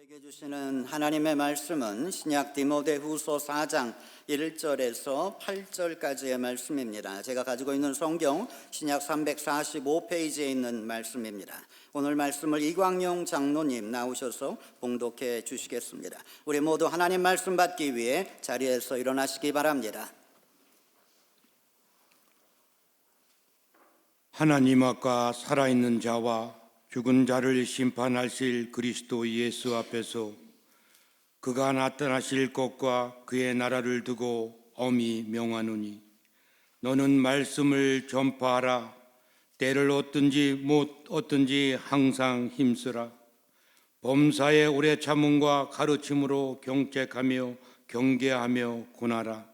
우리에게 주시는 하나님의 말씀은 신약 디모데후서 4장 1절에서 8절까지의 말씀입니다. 제가 가지고 있는 성경 신약 345페이지에 있는 말씀입니다. 오늘 말씀을 이광용 장로님 나오셔서 봉독해 주시겠습니다. 우리 모두 하나님 말씀 받기 위해 자리에서 일어나시기 바랍니다. 하나님 앞과 살아있는 자와 죽은 자를 심판하실 그리스도 예수 앞에서 그가 나타나실 것과 그의 나라를 두고 엄히 명하노니 너는 말씀을 전파하라. 때를 얻든지 못 얻든지 항상 힘쓰라. 범사의 오래 참음과 가르침으로 경책하며 경계하며 권하라.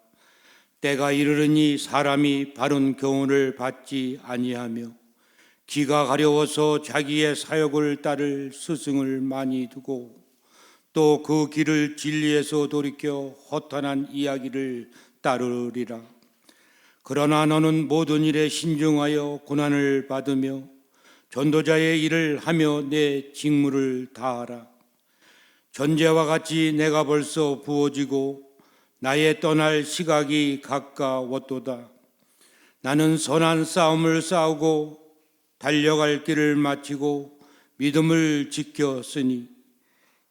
때가 이르르니 사람이 바른 교훈을 받지 아니하며 귀가 가려워서 자기의 사역을 따를 스승을 많이 두고 또 그 길을 진리에서 돌이켜 허탄한 이야기를 따르리라. 그러나 너는 모든 일에 신중하여 고난을 받으며 전도자의 일을 하며 내 직무를 다하라. 전제와 같이 내가 벌써 부어지고 나의 떠날 시각이 가까웠도다. 나는 선한 싸움을 싸우고 달려갈 길을 마치고 믿음을 지켰으니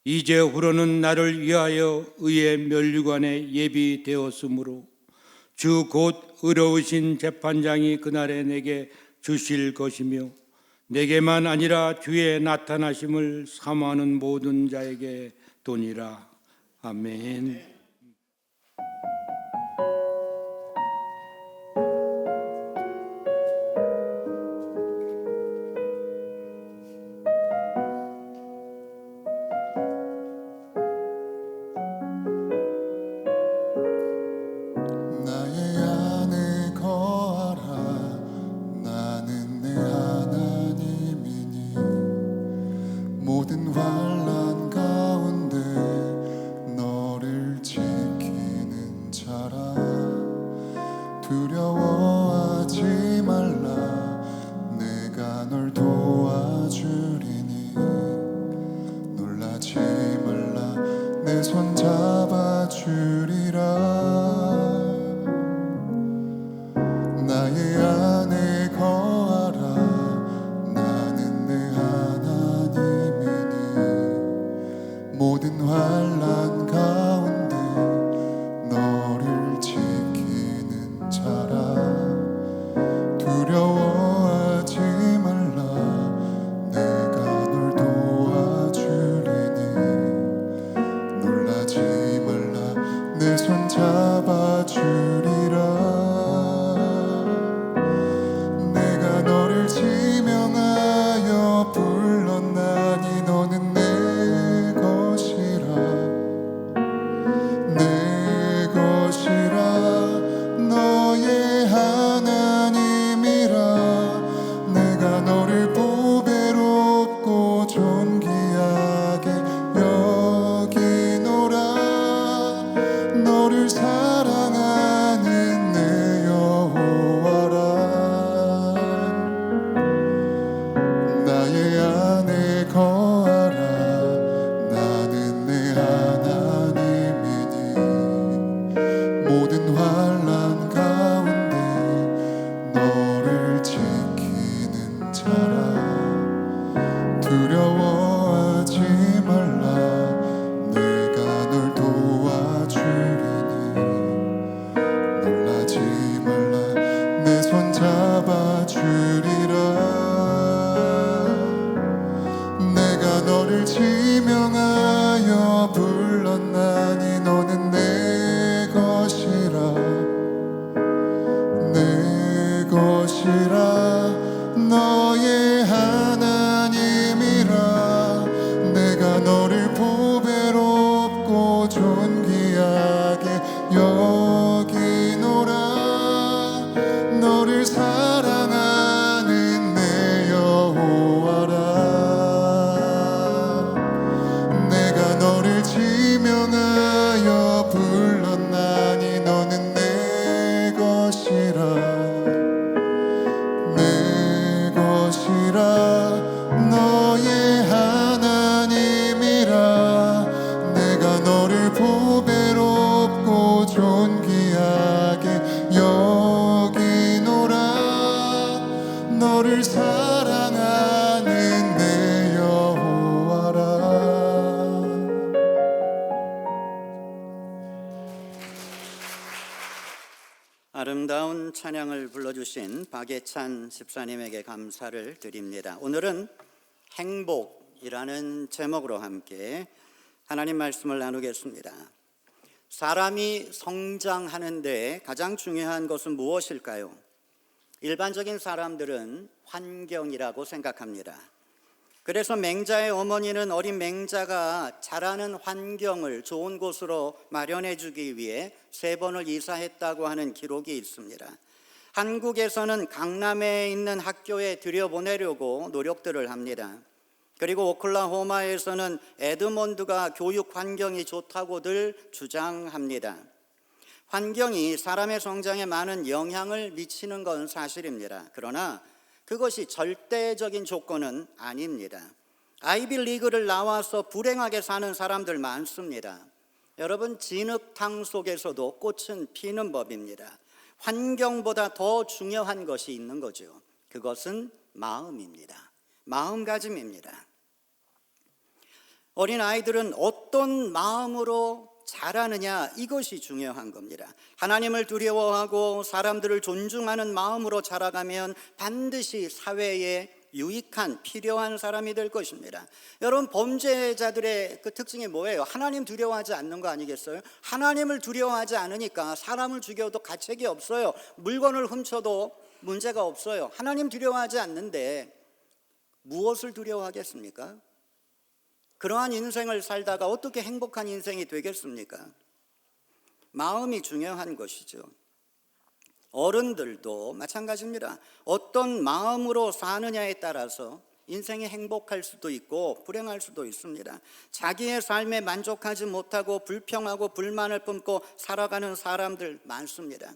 이제 후로는 나를 위하여 의의 면류관에 예비되었으므로 주 곧 의로우신 재판장이 그날에 내게 주실 것이며 내게만 아니라 주의 나타나심을 사모하는 모든 자에게 도니라. 아멘. 두려워하지 말라. 내가 널 도와주리니 놀라지 말라. 내 손 잡아주리라. 나의 안에 거하라. 나는 내 하나님이니 모든 환난 가운데 너를 지키는 자라. 두려워하지 말라. 내가 널 도와주리니 놀라지 말라. 내 손 잡아주리라. 내가 너를 지명하여 불렀나니 너는 내 것이라. 내 것이라. 너의 하나님이라. 내가 너를 보배롭고 존귀하게 여기노라. 너를 사랑하는 내 여호와라. 나의 안에 거하라. 나는 내 하나님이니 모든 환난 가운데 너를 지키는 자라. 두려워하지 말라. 내가 널 도와주리니 놀라지 말라. 내 손 잡아주리라. 내가 너를 지명하여 불렀나니 너는 내 것이라. 내 것이라. 너의 하나님이라. 내가 너를 보배롭고 존귀하게 여기노라. 너를 사랑하는 내 여호와라. 내가 너를 지명하여 불렀나니 너는 내 것이라. 너를 사랑하는 내 여호와라. 아름다운 찬양을 불러주신 박예찬 집사님에게 감사를 드립니다. 오늘은 행복이라는 제목으로 함께 하나님 말씀을 나누겠습니다. 사람이 성장하는 데 가장 중요한 것은 무엇일까요? 일반적인 사람들은 환경이라고 생각합니다. 그래서 맹자의 어머니는 어린 맹자가 자라는 환경을 좋은 곳으로 마련해 주기 위해 3번을 이사했다고 하는 기록이 있습니다. 한국에서는 강남에 있는 학교에 들여보내려고 노력들을 합니다. 그리고 오클라호마에서는 에드먼드가 교육 환경이 좋다고들 주장합니다. 환경이 사람의 성장에 많은 영향을 미치는 건 사실입니다. 그러나 그것이 절대적인 조건은 아닙니다. 아이비리그를 나와서 불행하게 사는 사람들 많습니다. 여러분, 진흙탕 속에서도 꽃은 피는 법입니다. 환경보다 더 중요한 것이 있는 거죠. 그것은 마음입니다. 마음가짐입니다. 어린 아이들은 어떤 마음으로 자라느냐, 이것이 중요한 겁니다. 하나님을 두려워하고 사람들을 존중하는 마음으로 자라가면 반드시 사회에 유익한 필요한 사람이 될 것입니다. 여러분, 범죄자들의 그 특징이 뭐예요? 하나님 두려워하지 않는 거 아니겠어요? 하나님을 두려워하지 않으니까 사람을 죽여도 가책이 없어요. 물건을 훔쳐도 문제가 없어요. 하나님 두려워하지 않는데 무엇을 두려워하겠습니까? 그러한 인생을 살다가 어떻게 행복한 인생이 되겠습니까? 마음이 중요한 것이죠. 어른들도 마찬가지입니다. 어떤 마음으로 사느냐에 따라서 인생이 행복할 수도 있고 불행할 수도 있습니다. 자기의 삶에 만족하지 못하고 불평하고 불만을 품고 살아가는 사람들 많습니다.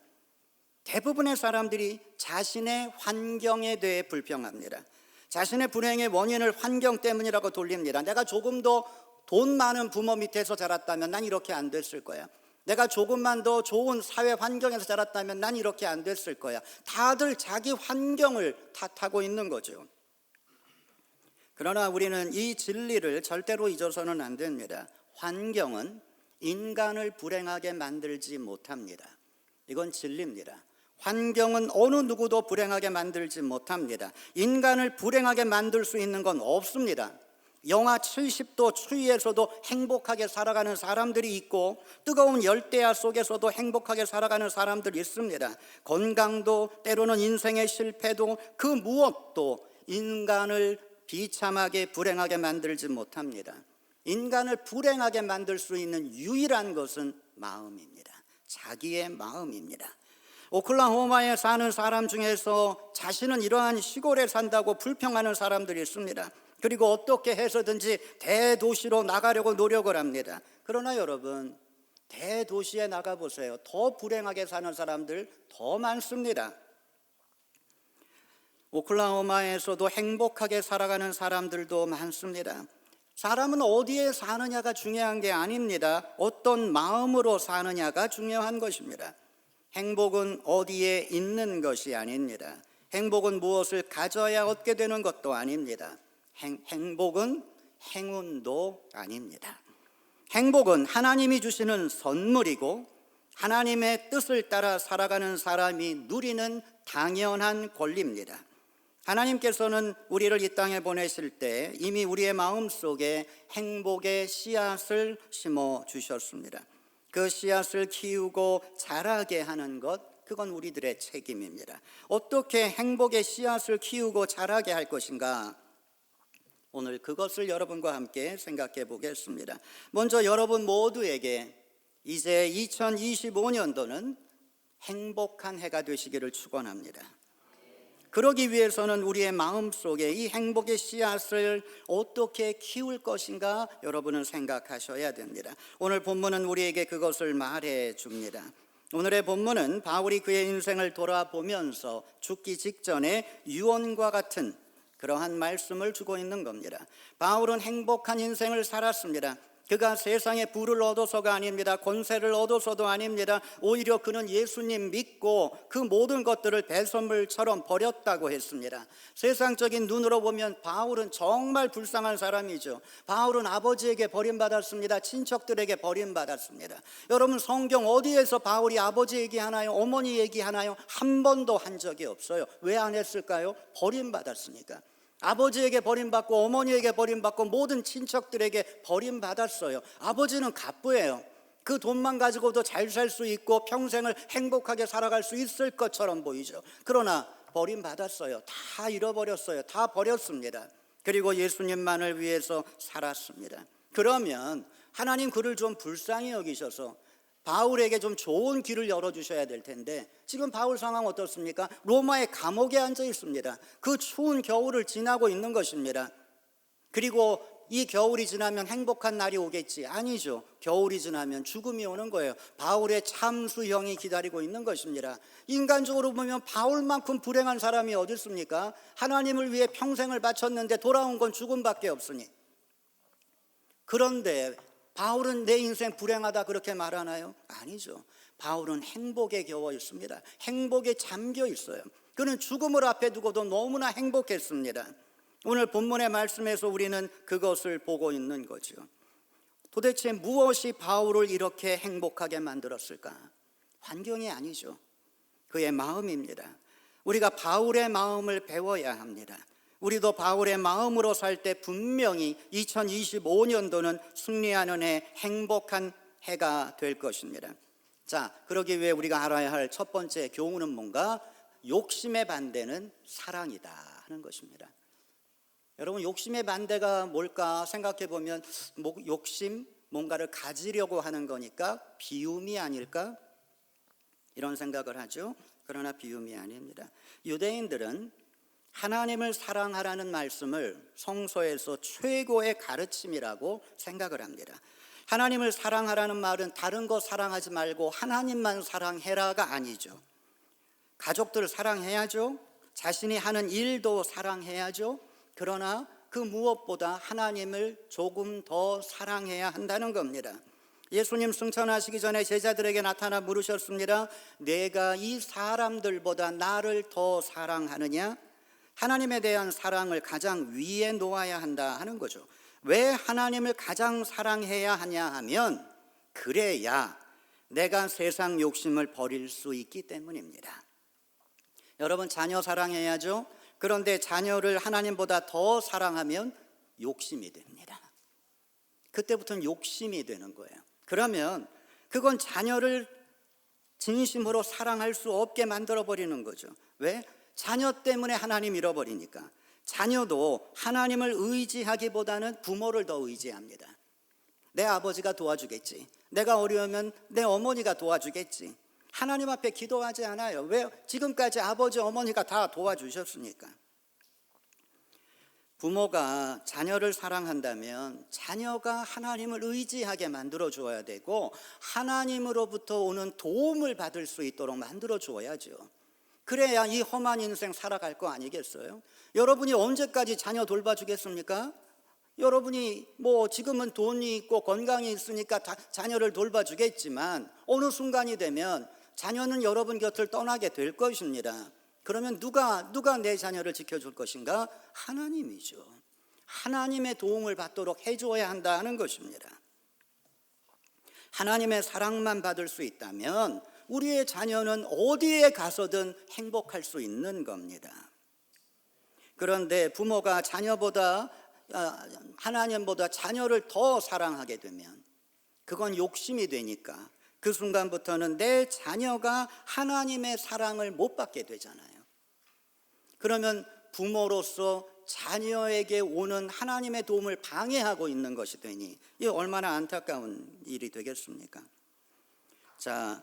대부분의 사람들이 자신의 환경에 대해 불평합니다. 자신의 불행의 원인을 환경 때문이라고 돌립니다. 내가 조금 더 돈 많은 부모 밑에서 자랐다면 난 이렇게 안 됐을 거야. 내가 조금만 더 좋은 사회 환경에서 자랐다면 난 이렇게 안 됐을 거야. 다들 자기 환경을 탓하고 있는 거죠. 그러나 우리는 이 진리를 절대로 잊어서는 안 됩니다. 환경은 인간을 불행하게 만들지 못합니다. 이건 진리입니다. 환경은 어느 누구도 불행하게 만들지 못합니다. 인간을 불행하게 만들 수 있는 건 없습니다. 영하 70도 추위에서도 행복하게 살아가는 사람들이 있고 뜨거운 열대야 속에서도 행복하게 살아가는 사람들이 있습니다. 건강도 때로는 인생의 실패도 그 무엇도 인간을 비참하게 불행하게 만들지 못합니다. 인간을 불행하게 만들 수 있는 유일한 것은 마음입니다. 자기의 마음입니다. 오클라호마에 사는 사람 중에서 자신은 이러한 시골에 산다고 불평하는 사람들이 있습니다. 그리고 어떻게 해서든지 대도시로 나가려고 노력을 합니다. 그러나 여러분, 대도시에 나가보세요. 더 불행하게 사는 사람들 더 많습니다. 오클라호마에서도 행복하게 살아가는 사람들도 많습니다. 사람은 어디에 사느냐가 중요한 게 아닙니다. 어떤 마음으로 사느냐가 중요한 것입니다. 행복은 어디에 있는 것이 아닙니다. 행복은 무엇을 가져야 얻게 되는 것도 아닙니다. 행복은 행운도 아닙니다. 행복은 하나님이 주시는 선물이고 하나님의 뜻을 따라 살아가는 사람이 누리는 당연한 권리입니다. 하나님께서는 우리를 이 땅에 보내실 때 이미 우리의 마음속에 행복의 씨앗을 심어 주셨습니다. 그 씨앗을 키우고 자라게 하는 것, 그건 우리들의 책임입니다. 어떻게 행복의 씨앗을 키우고 자라게 할 것인가? 오늘 그것을 여러분과 함께 생각해 보겠습니다. 먼저 여러분 모두에게 이제 2025년도는 행복한 해가 되시기를 축원합니다. 그러기 위해서는 우리의 마음속에 이 행복의 씨앗을 어떻게 키울 것인가 여러분은 생각하셔야 됩니다. 오늘 본문은 우리에게 그것을 말해 줍니다. 오늘의 본문은 바울이 그의 인생을 돌아보면서 죽기 직전에 유언과 같은 그러한 말씀을 주고 있는 겁니다. 바울은 행복한 인생을 살았습니다. 그가 세상에 부를 얻어서가 아닙니다. 권세를 얻어서도 아닙니다. 오히려 그는 예수님 믿고 그 모든 것들을 배설물처럼 버렸다고 했습니다. 세상적인 눈으로 보면 바울은 정말 불쌍한 사람이죠. 바울은 아버지에게 버림받았습니다. 친척들에게 버림받았습니다. 여러분, 성경 어디에서 바울이 아버지 얘기하나요? 어머니 얘기하나요? 한 번도 한 적이 없어요. 왜 안 했을까요? 버림받았으니까. 아버지에게 버림받고 어머니에게 버림받고 모든 친척들에게 버림받았어요. 아버지는 갑부예요. 그 돈만 가지고도 잘 살 수 있고 평생을 행복하게 살아갈 수 있을 것처럼 보이죠. 그러나 버림받았어요. 다 잃어버렸어요. 다 버렸습니다. 그리고 예수님만을 위해서 살았습니다. 그러면 하나님 그를 좀 불쌍히 여기셔서 바울에게 좀 좋은 길을 열어주셔야 될 텐데, 지금 바울 상황 어떻습니까? 로마의 감옥에 앉아 있습니다. 그 추운 겨울을 지나고 있는 것입니다. 그리고 이 겨울이 지나면 행복한 날이 오겠지? 아니죠. 겨울이 지나면 죽음이 오는 거예요. 바울의 참수형이 기다리고 있는 것입니다. 인간적으로 보면 바울만큼 불행한 사람이 어디 있습니까? 하나님을 위해 평생을 바쳤는데 돌아온 건 죽음밖에 없으니. 그런데 바울은 내 인생 불행하다 그렇게 말하나요? 아니죠. 바울은 행복에 겨워 있습니다. 행복에 잠겨 있어요. 그는 죽음을 앞에 두고도 너무나 행복했습니다. 오늘 본문의 말씀에서 우리는 그것을 보고 있는 거죠. 도대체 무엇이 바울을 이렇게 행복하게 만들었을까? 환경이 아니죠. 그의 마음입니다. 우리가 바울의 마음을 배워야 합니다. 우리도 바울의 마음으로 살 때 분명히 2025년도는 승리하는 해, 행복한 해가 될 것입니다. 자, 그러기 위해 우리가 알아야 할 첫 번째 교훈은 뭔가? 욕심의 반대는 사랑이다 하는 것입니다. 여러분, 욕심의 반대가 뭘까 생각해 보면 욕심, 뭔가를 가지려고 하는 거니까 비움이 아닐까? 이런 생각을 하죠. 그러나 비움이 아닙니다. 유대인들은 하나님을 사랑하라는 말씀을 성서에서 최고의 가르침이라고 생각을 합니다. 하나님을 사랑하라는 말은 다른 거 사랑하지 말고 하나님만 사랑해라가 아니죠. 가족들을 사랑해야죠. 자신이 하는 일도 사랑해야죠. 그러나 그 무엇보다 하나님을 조금 더 사랑해야 한다는 겁니다. 예수님 승천하시기 전에 제자들에게 나타나 물으셨습니다. 내가 이 사람들보다 나를 더 사랑하느냐? 하나님에 대한 사랑을 가장 위에 놓아야 한다 하는 거죠. 왜 하나님을 가장 사랑해야 하냐 하면 그래야 내가 세상 욕심을 버릴 수 있기 때문입니다. 여러분, 자녀 사랑해야죠. 그런데 자녀를 하나님보다 더 사랑하면 욕심이 됩니다. 그때부터는 욕심이 되는 거예요. 그러면 그건 자녀를 진심으로 사랑할 수 없게 만들어버리는 거죠. 왜? 자녀 때문에 하나님 잃어버리니까. 자녀도 하나님을 의지하기보다는 부모를 더 의지합니다. 내 아버지가 도와주겠지. 내가 어려우면 내 어머니가 도와주겠지. 하나님 앞에 기도하지 않아요. 왜? 지금까지 아버지, 어머니가 다 도와주셨으니까. 부모가 자녀를 사랑한다면 자녀가 하나님을 의지하게 만들어 주어야 되고 하나님으로부터 오는 도움을 받을 수 있도록 만들어 주어야죠. 그래야 이 험한 인생 살아갈 거 아니겠어요? 여러분이 언제까지 자녀 돌봐주겠습니까? 여러분이 지금은 돈이 있고 건강이 있으니까 자녀를 돌봐주겠지만 어느 순간이 되면 자녀는 여러분 곁을 떠나게 될 것입니다. 그러면 누가 내 자녀를 지켜줄 것인가? 하나님이죠. 하나님의 도움을 받도록 해줘야 한다는 것입니다. 하나님의 사랑만 받을 수 있다면 우리의 자녀는 어디에 가서든 행복할 수 있는 겁니다. 그런데 부모가 하나님보다 자녀를 더 사랑하게 되면 그건 욕심이 되니까 그 순간부터는 내 자녀가 하나님의 사랑을 못 받게 되잖아요. 그러면 부모로서 자녀에게 오는 하나님의 도움을 방해하고 있는 것이 되니 이게 얼마나 안타까운 일이 되겠습니까? 자,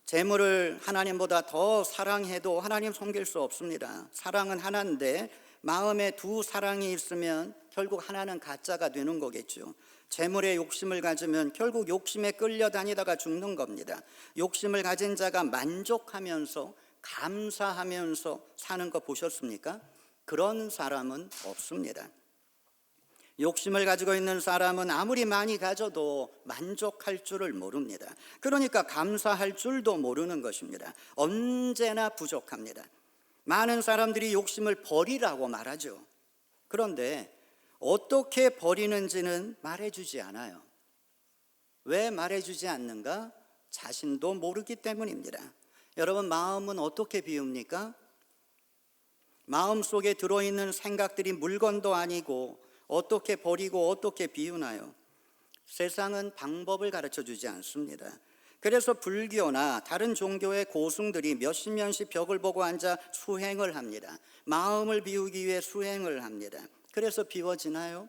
재물을 하나님보다 더 사랑해도 하나님 섬길 수 없습니다. 사랑은 하나인데 마음에 두 사랑이 있으면 결국 하나는 가짜가 되는 거겠죠. 재물에 욕심을 가지면 결국 욕심에 끌려다니다가 죽는 겁니다. 욕심을 가진 자가 만족하면서 감사하면서 사는 거 보셨습니까? 그런 사람은 없습니다. 욕심을 가지고 있는 사람은 아무리 많이 가져도 만족할 줄을 모릅니다. 그러니까 감사할 줄도 모르는 것입니다. 언제나 부족합니다. 많은 사람들이 욕심을 버리라고 말하죠. 그런데 어떻게 버리는지는 말해주지 않아요. 왜 말해주지 않는가? 자신도 모르기 때문입니다. 여러분, 마음은 어떻게 비웁니까? 마음속에 들어있는 생각들이 물건도 아니고 어떻게 버리고 어떻게 비우나요? 세상은 방법을 가르쳐주지 않습니다. 그래서 불교나 다른 종교의 고승들이 몇십 년씩 벽을 보고 앉아 수행을 합니다. 마음을 비우기 위해 수행을 합니다. 그래서 비워지나요?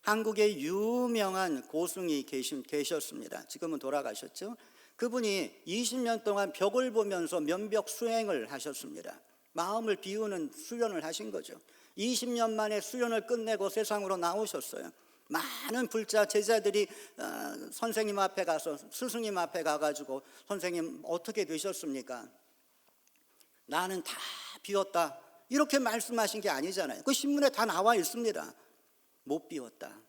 한국에 유명한 고승이 계셨습니다. 지금은 돌아가셨죠? 그분이 20년 동안 벽을 보면서 면벽 수행을 하셨습니다. 마음을 비우는 수련을 하신 거죠. 20년 만에 수련을 끝내고 세상으로 나오셨어요. 많은 불자 제자들이 선생님 앞에 가서, 스승님 앞에 가가지고 선생님 어떻게 되셨습니까? 나는 다 비웠다, 이렇게 말씀하신 게 아니잖아요. 그 신문에 다 나와 있습니다. 못 비웠다.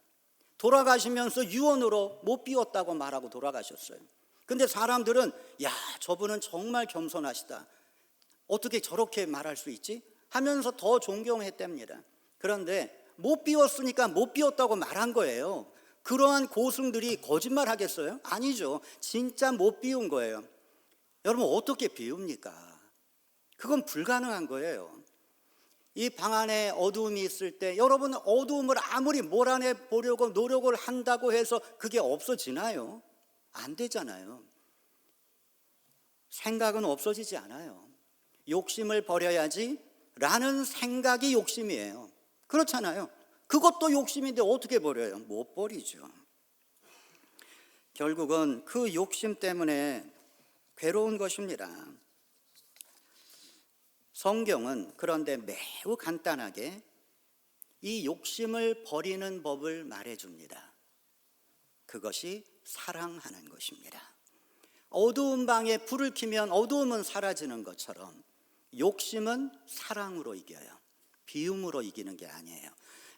돌아가시면서 유언으로 못 비웠다고 말하고 돌아가셨어요. 근데 사람들은 야, 저분은 정말 겸손하시다, 어떻게 저렇게 말할 수 있지? 하면서 더 존경했답니다. 그런데 못 비웠으니까 못 비웠다고 말한 거예요. 그러한 고승들이 거짓말 하겠어요? 아니죠. 진짜 못 비운 거예요. 여러분, 어떻게 비웁니까? 그건 불가능한 거예요. 이 방 안에 어두움이 있을 때 여러분, 어두움을 아무리 몰아내 보려고 노력을 한다고 해서 그게 없어지나요? 안 되잖아요. 생각은 없어지지 않아요. 욕심을 버려야지 라는 생각이 욕심이에요. 그렇잖아요. 그것도 욕심인데 어떻게 버려요? 못 버리죠. 결국은 그 욕심 때문에 괴로운 것입니다. 성경은 그런데 매우 간단하게 이 욕심을 버리는 법을 말해줍니다. 그것이 사랑하는 것입니다. 어두운 방에 불을 켜면 어두움은 사라지는 것처럼 욕심은 사랑으로 이겨요. 비움으로 이기는 게 아니에요.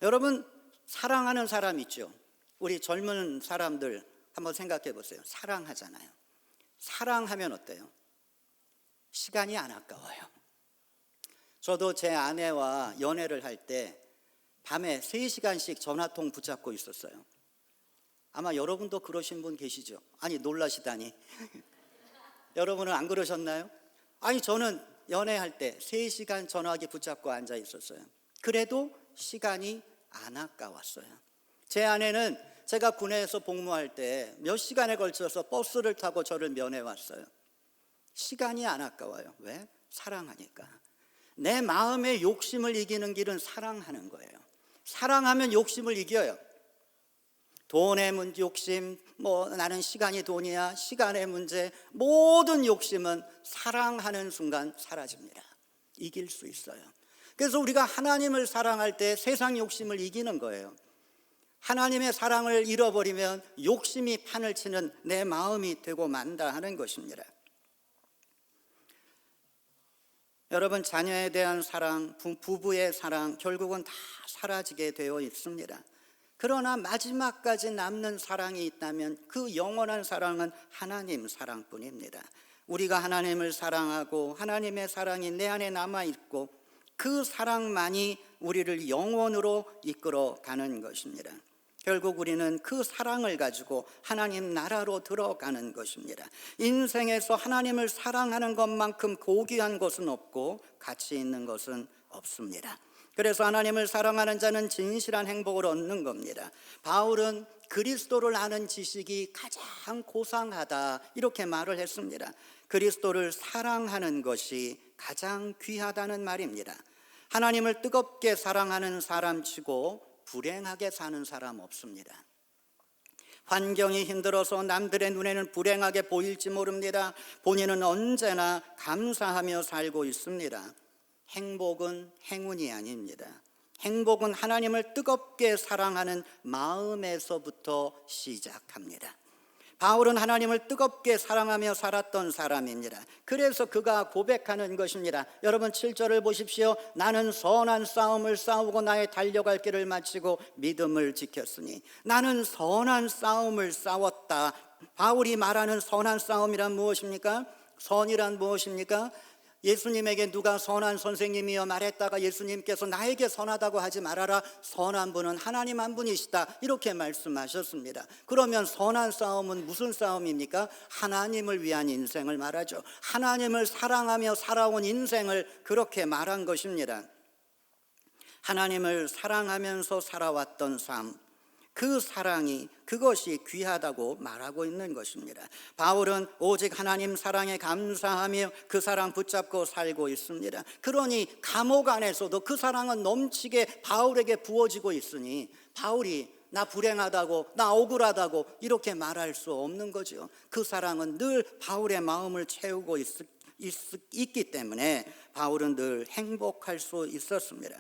여러분, 사랑하는 사람 있죠? 우리 젊은 사람들 한번 생각해 보세요. 사랑하잖아요. 사랑하면 어때요? 시간이 안 아까워요. 저도 제 아내와 연애를 할 때 밤에 3시간씩 전화통 붙잡고 있었어요. 아마 여러분도 그러신 분 계시죠? 아니, 놀라시다니. 여러분은 안 그러셨나요? 아니, 저는 연애할 때 3시간 전화기 붙잡고 앉아 있었어요. 그래도 시간이 안 아까웠어요. 제 아내는 제가 군에서 복무할 때 몇 시간에 걸쳐서 버스를 타고 저를 면회 왔어요. 시간이 안 아까워요. 왜? 사랑하니까. 내 마음의 욕심을 이기는 길은 사랑하는 거예요. 사랑하면 욕심을 이겨요. 돈의 욕심, 나는 시간이 돈이야, 시간의 문제, 모든 욕심은 사랑하는 순간 사라집니다. 이길 수 있어요. 그래서 우리가 하나님을 사랑할 때 세상 욕심을 이기는 거예요. 하나님의 사랑을 잃어버리면 욕심이 판을 치는 내 마음이 되고 만다 하는 것입니다. 여러분, 자녀에 대한 사랑, 부부의 사랑, 결국은 다 사라지게 되어 있습니다. 그러나 마지막까지 남는 사랑이 있다면 그 영원한 사랑은 하나님 사랑뿐입니다. 우리가 하나님을 사랑하고 하나님의 사랑이 내 안에 남아있고 그 사랑만이 우리를 영원으로 이끌어 가는 것입니다. 결국 우리는 그 사랑을 가지고 하나님 나라로 들어가는 것입니다. 인생에서 하나님을 사랑하는 것만큼 고귀한 것은 없고 가치 있는 것은 없습니다. 그래서 하나님을 사랑하는 자는 진실한 행복을 얻는 겁니다. 바울은 그리스도를 아는 지식이 가장 고상하다, 이렇게 말을 했습니다. 그리스도를 사랑하는 것이 가장 귀하다는 말입니다. 하나님을 뜨겁게 사랑하는 사람치고 불행하게 사는 사람 없습니다. 환경이 힘들어서 남들의 눈에는 불행하게 보일지 모릅니다. 본인은 언제나 감사하며 살고 있습니다. 행복은 행운이 아닙니다. 행복은 하나님을 뜨겁게 사랑하는 마음에서부터 시작합니다. 바울은 하나님을 뜨겁게 사랑하며 살았던 사람입니다. 그래서 그가 고백하는 것입니다. 여러분 7절을 보십시오. 나는 선한 싸움을 싸우고 나의 달려갈 길을 마치고 믿음을 지켰으니. 나는 선한 싸움을 싸웠다. 바울이 말하는 선한 싸움이란 무엇입니까? 선이란 무엇입니까? 예수님에게 누가 선한 선생님이여 말했다가 예수님께서 나에게 선하다고 하지 말아라. 선한 분은 하나님 한 분이시다. 이렇게 말씀하셨습니다. 그러면 선한 싸움은 무슨 싸움입니까? 하나님을 위한 인생을 말하죠. 하나님을 사랑하며 살아온 인생을 그렇게 말한 것입니다. 하나님을 사랑하면서 살아왔던 삶, 그 사랑이 그것이 귀하다고 말하고 있는 것입니다. 바울은 오직 하나님 사랑에 감사하며 그 사랑 붙잡고 살고 있습니다. 그러니 감옥 안에서도 그 사랑은 넘치게 바울에게 부어지고 있으니 바울이 나 불행하다고 나 억울하다고 이렇게 말할 수 없는 거죠. 그 사랑은 늘 바울의 마음을 채우고 있기 때문에 바울은 늘 행복할 수 있었습니다.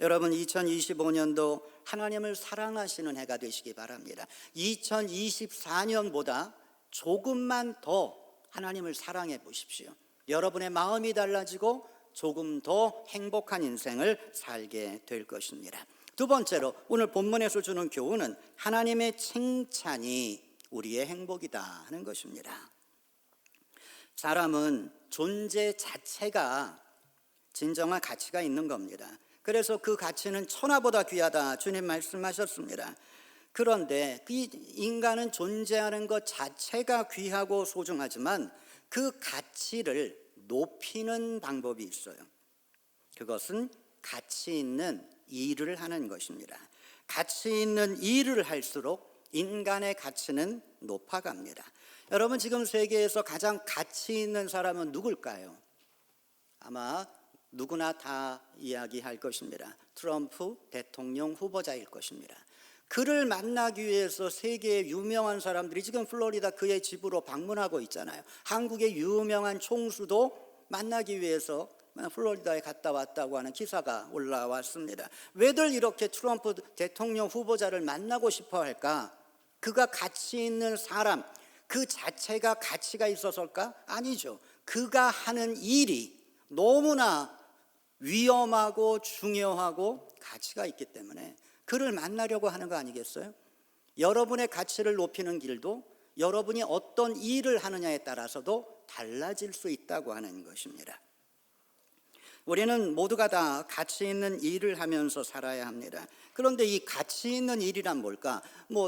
여러분 2025년도 하나님을 사랑하시는 해가 되시기 바랍니다. 2024년보다 조금만 더 하나님을 사랑해 보십시오. 여러분의 마음이 달라지고 조금 더 행복한 인생을 살게 될 것입니다. 두 번째로 오늘 본문에서 주는 교훈은 하나님의 칭찬이 우리의 행복이다 하는 것입니다. 사람은 존재 자체가 진정한 가치가 있는 겁니다. 그래서 그 가치는 천하보다 귀하다 주님 말씀하셨습니다. 그런데 이 인간은 존재하는 것 자체가 귀하고 소중하지만 그 가치를 높이는 방법이 있어요. 그것은 가치 있는 일을 하는 것입니다. 가치 있는 일을 할수록 인간의 가치는 높아갑니다. 여러분 지금 세계에서 가장 가치 있는 사람은 누굴까요? 아마 누구나 다 이야기할 것입니다. 트럼프 대통령 후보자일 것입니다. 그를 만나기 위해서 세계의 유명한 사람들이 지금 플로리다 그의 집으로 방문하고 있잖아요. 한국의 유명한 총수도 만나기 위해서 플로리다에 갔다 왔다고 하는 기사가 올라왔습니다. 왜들 이렇게 트럼프 대통령 후보자를 만나고 싶어 할까? 그가 가치 있는 사람, 그 자체가 가치가 있어서일까? 아니죠. 그가 하는 일이 너무나 위험하고 중요하고 가치가 있기 때문에 그를 만나려고 하는 거 아니겠어요? 여러분의 가치를 높이는 길도 여러분이 어떤 일을 하느냐에 따라서도 달라질 수 있다고 하는 것입니다. 우리는 모두가 다 가치 있는 일을 하면서 살아야 합니다. 그런데 이 가치 있는 일이란 뭘까?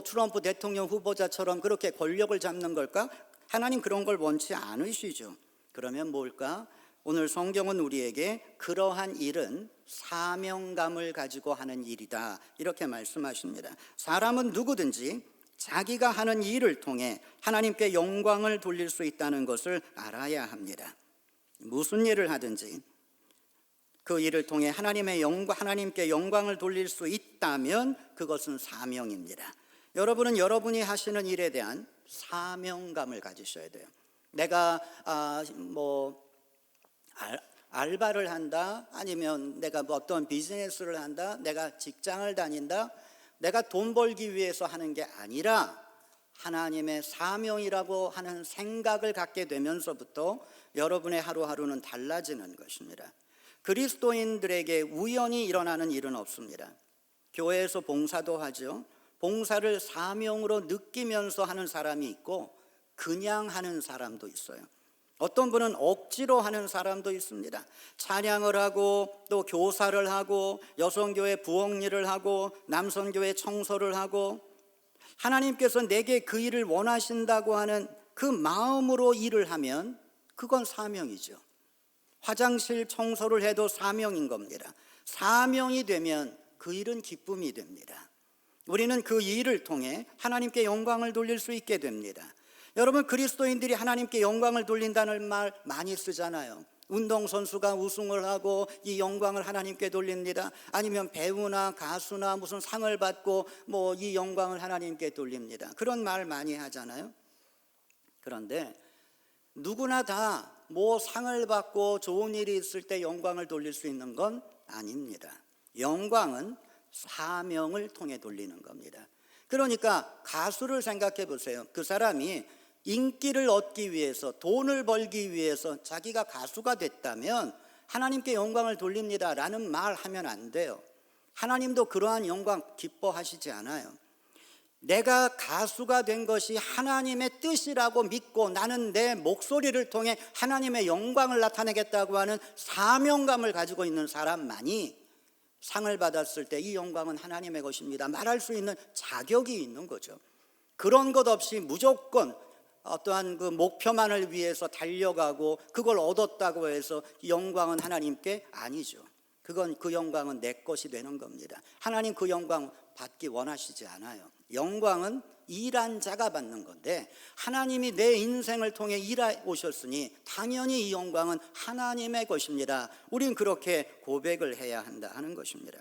트럼프 대통령 후보자처럼 그렇게 권력을 잡는 걸까? 하나님 그런 걸 원치 않으시죠. 그러면 뭘까? 오늘 성경은 우리에게 그러한 일은 사명감을 가지고 하는 일이다 이렇게 말씀하십니다. 사람은 누구든지 자기가 하는 일을 통해 하나님께 영광을 돌릴 수 있다는 것을 알아야 합니다. 무슨 일을 하든지 그 일을 통해 하나님께 영광을 돌릴 수 있다면 그것은 사명입니다. 여러분은 여러분이 하시는 일에 대한 사명감을 가지셔야 돼요. 내가 알바를 한다, 아니면 내가 어떤 비즈니스를 한다, 내가 직장을 다닌다, 내가 돈 벌기 위해서 하는 게 아니라 하나님의 사명이라고 하는 생각을 갖게 되면서부터 여러분의 하루하루는 달라지는 것입니다. 그리스도인들에게 우연히 일어나는 일은 없습니다. 교회에서 봉사도 하죠. 봉사를 사명으로 느끼면서 하는 사람이 있고 그냥 하는 사람도 있어요. 어떤 분은 억지로 하는 사람도 있습니다. 찬양을 하고 또 교사를 하고 여성교회 부엌일을 하고 남성교회 청소를 하고 하나님께서 내게 그 일을 원하신다고 하는 그 마음으로 일을 하면 그건 사명이죠. 화장실 청소를 해도 사명인 겁니다. 사명이 되면 그 일은 기쁨이 됩니다. 우리는 그 일을 통해 하나님께 영광을 돌릴 수 있게 됩니다. 여러분 그리스도인들이 하나님께 영광을 돌린다는 말 많이 쓰잖아요. 운동선수가 우승을 하고 이 영광을 하나님께 돌립니다. 아니면 배우나 가수나 무슨 상을 받고 이 영광을 하나님께 돌립니다. 그런 말 많이 하잖아요. 그런데 누구나 다 상을 받고 좋은 일이 있을 때 영광을 돌릴 수 있는 건 아닙니다. 영광은 사명을 통해 돌리는 겁니다. 그러니까 가수를 생각해 보세요. 그 사람이 인기를 얻기 위해서, 돈을 벌기 위해서 자기가 가수가 됐다면 하나님께 영광을 돌립니다라는 말 하면 안 돼요. 하나님도 그러한 영광 기뻐하시지 않아요. 내가 가수가 된 것이 하나님의 뜻이라고 믿고 나는 내 목소리를 통해 하나님의 영광을 나타내겠다고 하는 사명감을 가지고 있는 사람만이 상을 받았을 때 이 영광은 하나님의 것입니다 말할 수 있는 자격이 있는 거죠. 그런 것 없이 무조건 어떠한 그 목표만을 위해서 달려가고 그걸 얻었다고 해서 영광은 하나님께 아니죠. 그 영광은 내 것이 되는 겁니다. 하나님 그 영광 받기 원하시지 않아요. 영광은 일한 자가 받는 건데 하나님이 내 인생을 통해 일해 오셨으니 당연히 이 영광은 하나님의 것입니다. 우린 그렇게 고백을 해야 한다 하는 것입니다.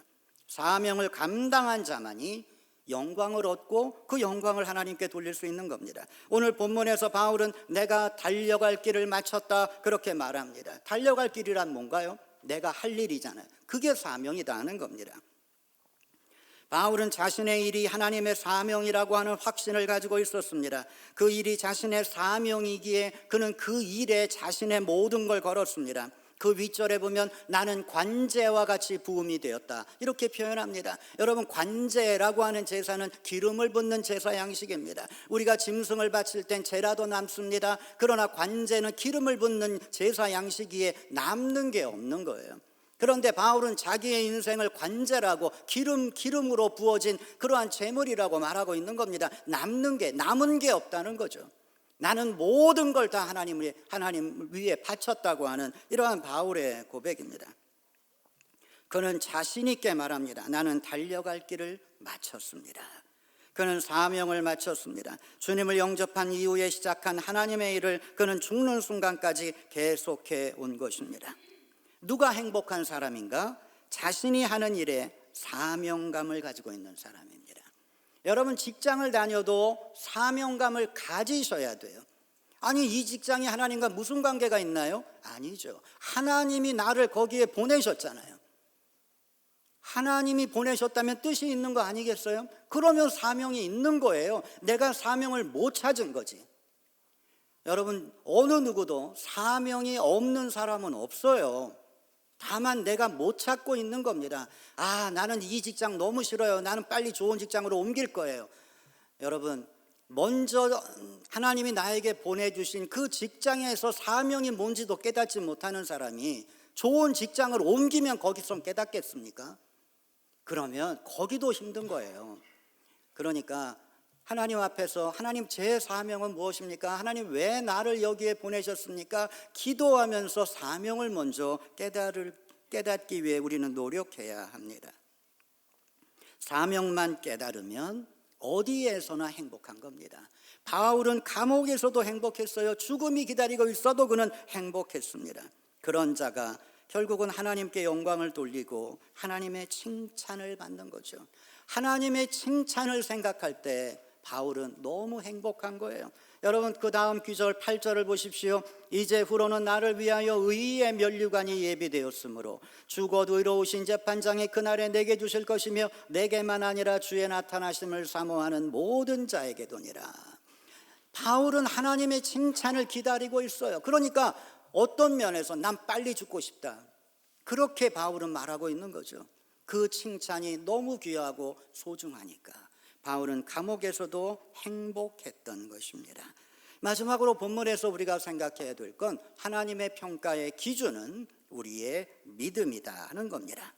사명을 감당한 자만이 영광을 얻고 그 영광을 하나님께 돌릴 수 있는 겁니다. 오늘 본문에서 바울은 내가 달려갈 길을 마쳤다 그렇게 말합니다. 달려갈 길이란 뭔가요? 내가 할 일이잖아요. 그게 사명이다 하는 겁니다. 바울은 자신의 일이 하나님의 사명이라고 하는 확신을 가지고 있었습니다. 그 일이 자신의 사명이기에 그는 그 일에 자신의 모든 걸 걸었습니다. 그 윗절에 보면 나는 관제와 같이 부음이 되었다 이렇게 표현합니다. 여러분, 관제라고 하는 제사는 기름을 붓는 제사 양식입니다. 우리가 짐승을 바칠 땐 재라도 남습니다. 그러나 관제는 기름을 붓는 제사 양식이기에 남는 게 없는 거예요. 그런데 바울은 자기의 인생을 관제라고 기름으로 부어진 그러한 제물이라고 말하고 있는 겁니다. 남은 게 없다는 거죠. 나는 모든 걸 다 하나님 위에 바쳤다고 하는 이러한 바울의 고백입니다. 그는 자신 있게 말합니다. 나는 달려갈 길을 마쳤습니다. 그는 사명을 마쳤습니다. 주님을 영접한 이후에 시작한 하나님의 일을 그는 죽는 순간까지 계속해 온 것입니다. 누가 행복한 사람인가? 자신이 하는 일에 사명감을 가지고 있는 사람입니다. 여러분, 직장을 다녀도 사명감을 가지셔야 돼요. 아니, 이 직장이 하나님과 무슨 관계가 있나요? 아니죠. 하나님이 나를 거기에 보내셨잖아요. 하나님이 보내셨다면 뜻이 있는 거 아니겠어요? 그러면 사명이 있는 거예요. 내가 사명을 못 찾은 거지. 여러분, 어느 누구도 사명이 없는 사람은 없어요. 다만 내가 못 찾고 있는 겁니다. 나는 이 직장 너무 싫어요. 나는 빨리 좋은 직장으로 옮길 거예요. 여러분, 먼저 하나님이 나에게 보내주신 그 직장에서 사명이 뭔지도 깨닫지 못하는 사람이 좋은 직장을 옮기면 거기서 깨닫겠습니까? 그러면 거기도 힘든 거예요. 그러니까 하나님 앞에서 하나님, 제 사명은 무엇입니까? 하나님, 왜 나를 여기에 보내셨습니까? 기도하면서 사명을 먼저 깨닫기 위해 우리는 노력해야 합니다. 사명만 깨달으면 어디에서나 행복한 겁니다. 바울은 감옥에서도 행복했어요. 죽음이 기다리고 있어도 그는 행복했습니다. 그런 자가 결국은 하나님께 영광을 돌리고 하나님의 칭찬을 받는 거죠. 하나님의 칭찬을 생각할 때 바울은 너무 행복한 거예요. 여러분, 그 다음 귀절 8절을 보십시오. 이제 후로는 나를 위하여 의의 면류관이 예비되었으므로 주곧 의로우신 재판장이 그날에 내게 주실 것이며 내게만 아니라 주의 나타나심을 사모하는 모든 자에게도니라. 바울은 하나님의 칭찬을 기다리고 있어요. 그러니까 어떤 면에서 난 빨리 죽고 싶다, 그렇게 바울은 말하고 있는 거죠. 그 칭찬이 너무 귀하고 소중하니까 바울은 감옥에서도 행복했던 것입니다. 마지막으로 본문에서 우리가 생각해야 될 건 하나님의 평가의 기준은 우리의 믿음이다 하는 겁니다.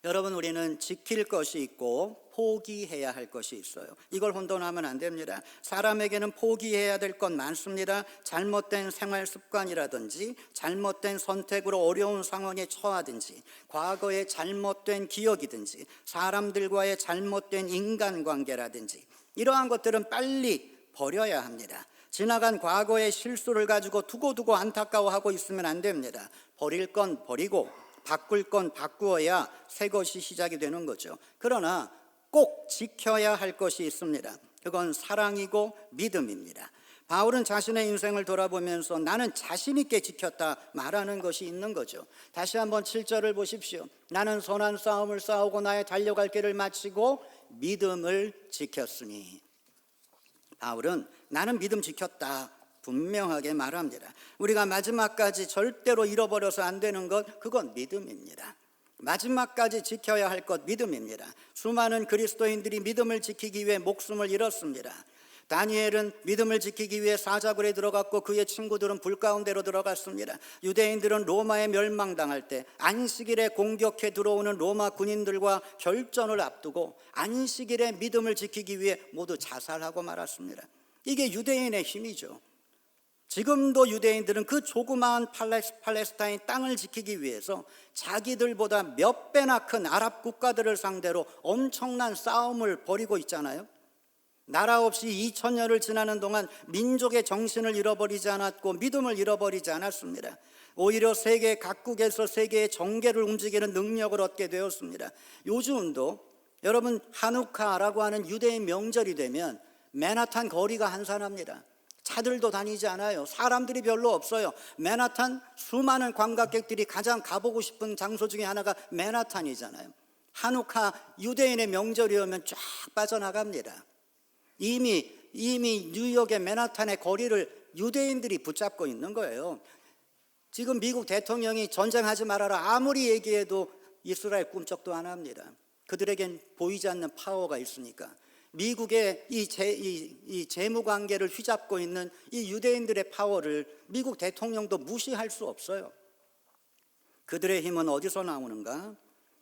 여러분, 우리는 지킬 것이 있고 포기해야 할 것이 있어요. 이걸 혼돈하면 안 됩니다. 사람에게는 포기해야 될 건 많습니다. 잘못된 생활 습관이라든지 잘못된 선택으로 어려운 상황에 처하든지 과거의 잘못된 기억이든지 사람들과의 잘못된 인간관계라든지 이러한 것들은 빨리 버려야 합니다. 지나간 과거의 실수를 가지고 두고두고 안타까워하고 있으면 안 됩니다. 버릴 건 버리고 바꿀 건 바꾸어야 새 것이 시작이 되는 거죠. 그러나 꼭 지켜야 할 것이 있습니다. 그건 사랑이고 믿음입니다. 바울은 자신의 인생을 돌아보면서 나는 자신 있게 지켰다 말하는 것이 있는 거죠. 다시 한번 7절을 보십시오. 나는 선한 싸움을 싸우고 나의 달려갈 길을 마치고 믿음을 지켰으니. 바울은 나는 믿음 지켰다 분명하게 말합니다. 우리가 마지막까지 절대로 잃어버려서 안 되는 것, 그건 믿음입니다. 마지막까지 지켜야 할 것 믿음입니다. 수많은 그리스도인들이 믿음을 지키기 위해 목숨을 잃었습니다. 다니엘은 믿음을 지키기 위해 사자굴에 들어갔고 그의 친구들은 불 가운데로 들어갔습니다. 유대인들은 로마에 멸망당할 때 안식일에 공격해 들어오는 로마 군인들과 결전을 앞두고 안식일에 믿음을 지키기 위해 모두 자살하고 말았습니다. 이게 유대인의 힘이죠. 지금도 유대인들은 그 조그마한 팔레스타인 땅을 지키기 위해서 자기들보다 몇 배나 큰 아랍 국가들을 상대로 엄청난 싸움을 벌이고 있잖아요. 나라 없이 2000년을 지나는 동안 민족의 정신을 잃어버리지 않았고 믿음을 잃어버리지 않았습니다. 오히려 세계 각국에서 세계의 정계를 움직이는 능력을 얻게 되었습니다. 요즘도 여러분 하누카라고 하는 유대인 명절이 되면 맨하탄 거리가 한산합니다. 차들도 다니지 않아요. 사람들이 별로 없어요. 맨하탄 수많은 관광객들이 가장 가보고 싶은 장소 중에 하나가 맨하탄이잖아요. 하누카 유대인의 명절이 오면 쫙 빠져나갑니다. 이미 뉴욕의 맨하탄의 거리를 유대인들이 붙잡고 있는 거예요. 지금 미국 대통령이 전쟁하지 말아라 아무리 얘기해도 이스라엘 꿈쩍도 안 합니다. 그들에겐 보이지 않는 파워가 있으니까. 미국의 이 재무관계를 휘잡고 있는 이 유대인들의 파워를 미국 대통령도 무시할 수 없어요. 그들의 힘은 어디서 나오는가?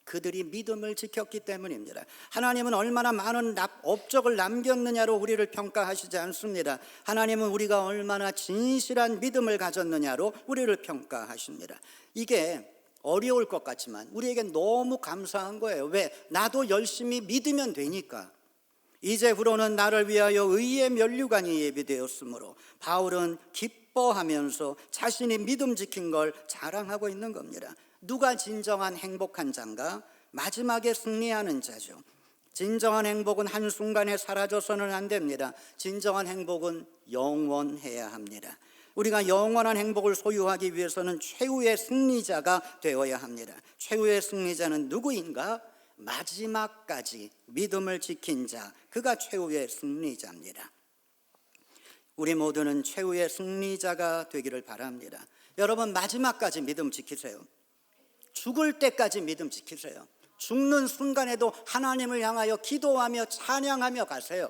그들이 믿음을 지켰기 때문입니다. 하나님은 얼마나 많은 업적을 남겼느냐로 우리를 평가하시지 않습니다. 하나님은 우리가 얼마나 진실한 믿음을 가졌느냐로 우리를 평가하십니다. 이게 어려울 것 같지만 우리에겐 너무 감사한 거예요. 왜? 나도 열심히 믿으면 되니까. 이제후로는 나를 위하여 의의 면류관이 예비되었으므로 바울은 기뻐하면서 자신이 믿음 지킨 걸 자랑하고 있는 겁니다. 누가 진정한 행복한 자인가? 마지막에 승리하는 자죠. 진정한 행복은 한순간에 사라져서는 안 됩니다. 진정한 행복은 영원해야 합니다. 우리가 영원한 행복을 소유하기 위해서는 최후의 승리자가 되어야 합니다. 최후의 승리자는 누구인가? 마지막까지 믿음을 지킨 자, 그가 최후의 승리자입니다. 우리 모두는 최후의 승리자가 되기를 바랍니다. 여러분 마지막까지 믿음 지키세요. 죽을 때까지 믿음 지키세요. 죽는 순간에도 하나님을 향하여 기도하며 찬양하며 가세요.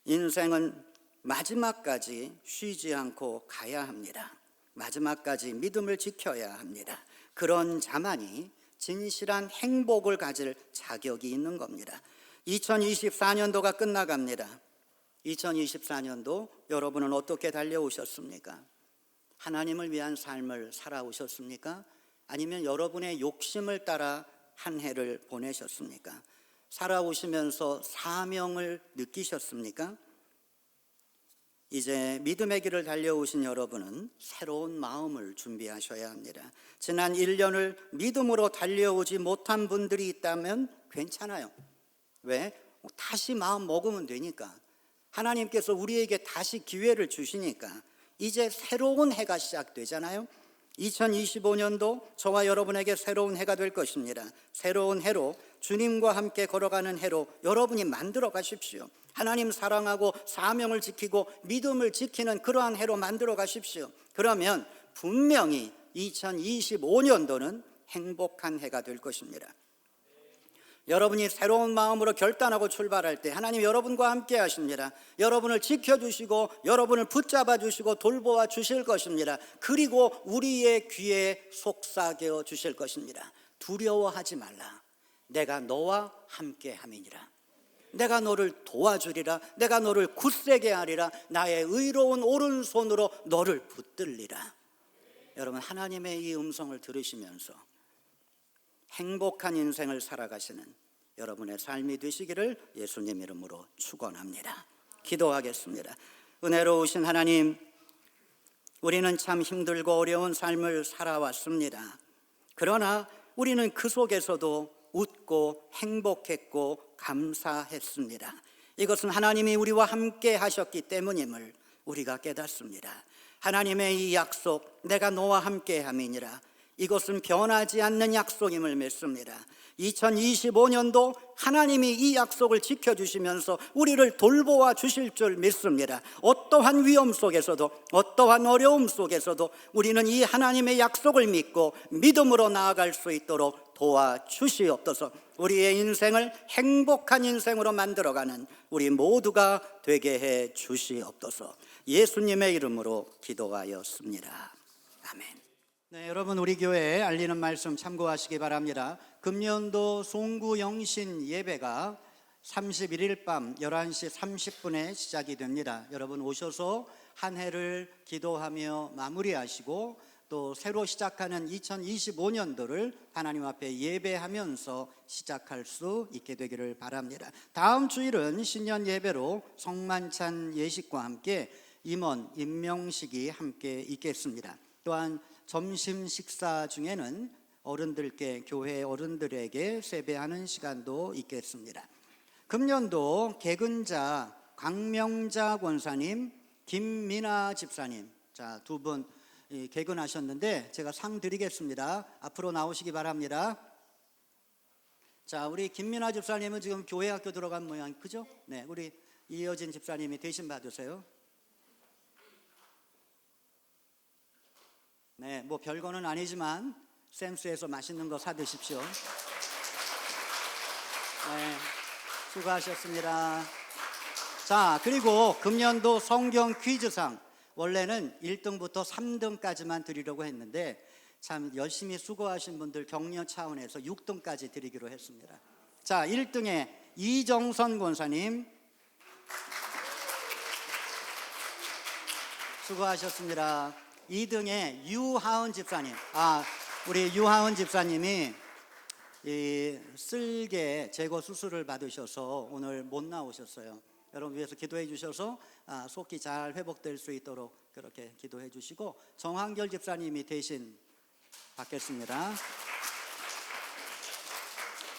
인생은 마지막까지 쉬지 않고 가야 합니다. 마지막까지 믿음을 지켜야 합니다. 그런 자만이 진실한 행복을 가질 자격이 있는 겁니다. 2024년도가 끝나갑니다. 2024년도 여러분은 어떻게 달려오셨습니까? 하나님을 위한 삶을 살아오셨습니까? 아니면 여러분의 욕심을 따라 한 해를 보내셨습니까? 살아오시면서 사명을 느끼셨습니까? 이제 믿음의 길을 달려오신 여러분은 새로운 마음을 준비하셔야 합니다. 지난 1년을 믿음으로 달려오지 못한 분들이 있다면 괜찮아요. 왜? 다시 마음 먹으면 되니까. 하나님께서 우리에게 다시 기회를 주시니까 이제 새로운 해가 시작되잖아요. 2025년도 저와 여러분에게 새로운 해가 될 것입니다. 새로운 해로 주님과 함께 걸어가는 해로 여러분이 만들어 가십시오. 하나님 사랑하고 사명을 지키고 믿음을 지키는 그러한 해로 만들어 가십시오. 그러면 분명히 2025년도는 행복한 해가 될 것입니다. 여러분이 새로운 마음으로 결단하고 출발할 때 하나님 여러분과 함께 하십니다. 여러분을 지켜주시고 여러분을 붙잡아 주시고 돌보아 주실 것입니다. 그리고 우리의 귀에 속삭여 주실 것입니다. 두려워하지 말라. 내가 너와 함께 함이니라. 내가 너를 도와주리라. 내가 너를 굳세게 하리라. 나의 의로운 오른손으로 너를 붙들리라. 여러분 하나님의 이 음성을 들으시면서 행복한 인생을 살아가시는 여러분의 삶이 되시기를 예수님 이름으로 축원합니다. 기도하겠습니다. 은혜로우신 하나님, 우리는 참 힘들고 어려운 삶을 살아왔습니다. 그러나 우리는 그 속에서도 웃고 행복했고 감사했습니다. 이것은 하나님이 우리와 함께 하셨기 때문임을 우리가 깨닫습니다. 하나님의 이 약속, 내가 너와 함께 함이니라, 이것은 변하지 않는 약속임을 믿습니다. 2025년도 하나님이 이 약속을 지켜주시면서 우리를 돌보아 주실 줄 믿습니다. 어떠한 위험 속에서도, 어떠한 어려움 속에서도 우리는 이 하나님의 약속을 믿고 믿음으로 나아갈 수 있도록 도와주시옵소서. 우리의 인생을 행복한 인생으로 만들어가는 우리 모두가 되게 해 주시옵소서. 예수님의 이름으로 기도하였습니다. 아멘. 네, 여러분, 우리 교회에 알리는 말씀 참고하시기 바랍니다. 금년도 송구 영신 예배가 31일 밤 11시 30분에 시작이 됩니다. 여러분 오셔서 한 해를 기도하며 마무리하시고 또 새로 시작하는 2025년도를 하나님 앞에 예배하면서 시작할 수 있게 되기를 바랍니다. 다음 주일은 신년 예배로 성만찬 예식과 함께 임원, 임명식이 함께 있겠습니다. 또한 점심 식사 중에는 어른들께, 교회 어른들에게 세배하는 시간도 있겠습니다. 금년도 개근자 강명자 권사님, 김민아 집사님, 자, 두 분 개근하셨는데 제가 상 드리겠습니다. 앞으로 나오시기 바랍니다. 자, 우리 김민아 집사님은 지금 교회 학교 들어간 모양, 그죠? 네, 우리 이여진 집사님이 대신 받으세요. 네, 뭐 별거는 아니지만 샘스에서 맛있는 거 사 드십시오. 네, 수고하셨습니다. 자, 그리고 금년도 성경 퀴즈상 원래는 1등부터 3등까지만 드리려고 했는데 참 열심히 수고하신 분들 격려 차원에서 6등까지 드리기로 했습니다. 자, 1등에 이정선 권사님 수고하셨습니다. 2등에 유하은 집사님, 우리 유하은 집사님이 이 쓸개 제거 수술을 받으셔서 오늘 못 나오셨어요. 여러분 위해서 기도해 주셔서 속히 잘 회복될 수 있도록 그렇게 기도해 주시고, 정한결 집사님이 대신 받겠습니다.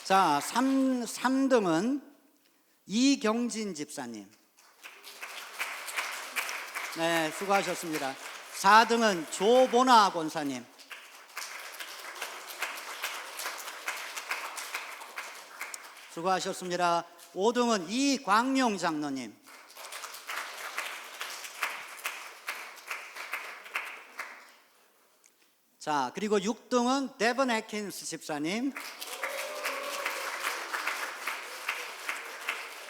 자, 3등은 이경진 집사님. 네, 수고하셨습니다. 4등은 조보나 권사님. 수고하셨습니다. 5등은 이광용 장로님. 자, 그리고 6등은 데번 애킨스 집사님.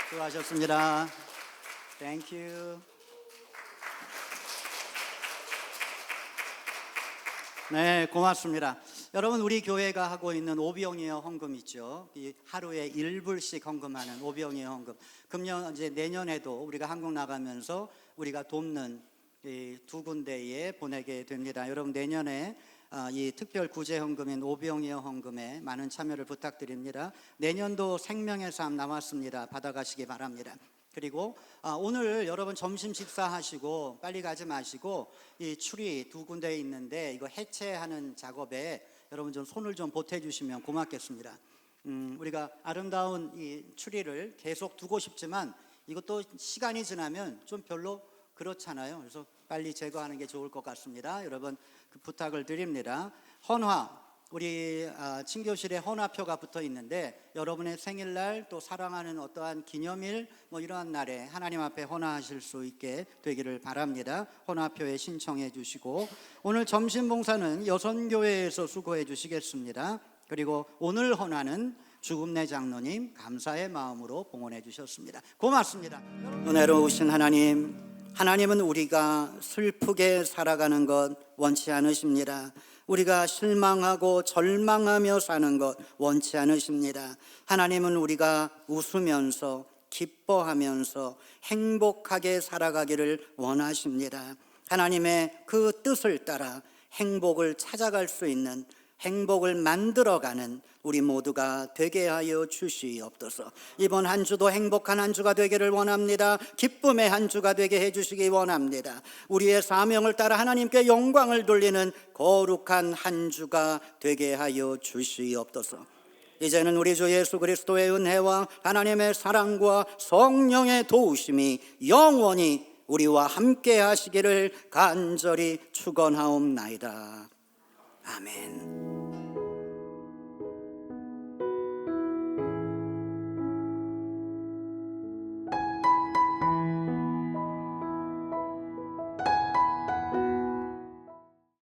수고하셨습니다. 땡큐. 네, 고맙습니다. 여러분, 우리 교회가 하고 있는 오병이어 헌금 있죠. 이 하루에 1불씩 헌금하는 오병이어 헌금. 금년 이제 내년에도 우리가 한국 나가면서 우리가 돕는 이 두 군데에 보내게 됩니다. 여러분, 내년에 이 특별 구제 헌금인 오병이어 헌금에 많은 참여를 부탁드립니다. 내년도 생명의 삶 나왔습니다. 받아가시기 바랍니다. 그리고 오늘 여러분 점심 식사하시고 빨리 가지 마시고 이 추리 두 군데 있는데 이거 해체하는 작업에 여러분 좀 손을 좀 보태주시면 고맙겠습니다. 우리가 아름다운 이 추리를 계속 두고 싶지만 이것도 시간이 지나면 좀 별로 그렇잖아요. 그래서 빨리 제거하는 게 좋을 것 같습니다. 여러분 그 부탁을 드립니다. 헌화, 우리 친교실에 헌화표가 붙어 있는데 여러분의 생일날 또 사랑하는 어떠한 기념일 뭐 이러한 날에 하나님 앞에 헌화하실 수 있게 되기를 바랍니다. 헌화표에 신청해 주시고, 오늘 점심 봉사는 여선교회에서 수고해 주시겠습니다. 그리고 오늘 헌화는 주금내 장로님 감사의 마음으로 봉헌해 주셨습니다. 고맙습니다. 은혜로우신 하나님, 하나님은 우리가 슬프게 살아가는 것 원치 않으십니다. 우리가 실망하고 절망하며 사는 것 원치 않으십니다. 하나님은 우리가 웃으면서 기뻐하면서 행복하게 살아가기를 원하십니다. 하나님의 그 뜻을 따라 행복을 찾아갈 수 있는, 행복을 만들어가는 우리 모두가 되게 하여 주시옵소서. 이번 한 주도 행복한 한 주가 되기를 원합니다. 기쁨의 한 주가 되게 해주시기 원합니다. 우리의 사명을 따라 하나님께 영광을 돌리는 거룩한 한 주가 되게 하여 주시옵소서. 이제는 우리 주 예수 그리스도의 은혜와 하나님의 사랑과 성령의 도우심이 영원히 우리와 함께 하시기를 간절히 축원하옵나이다. 아멘.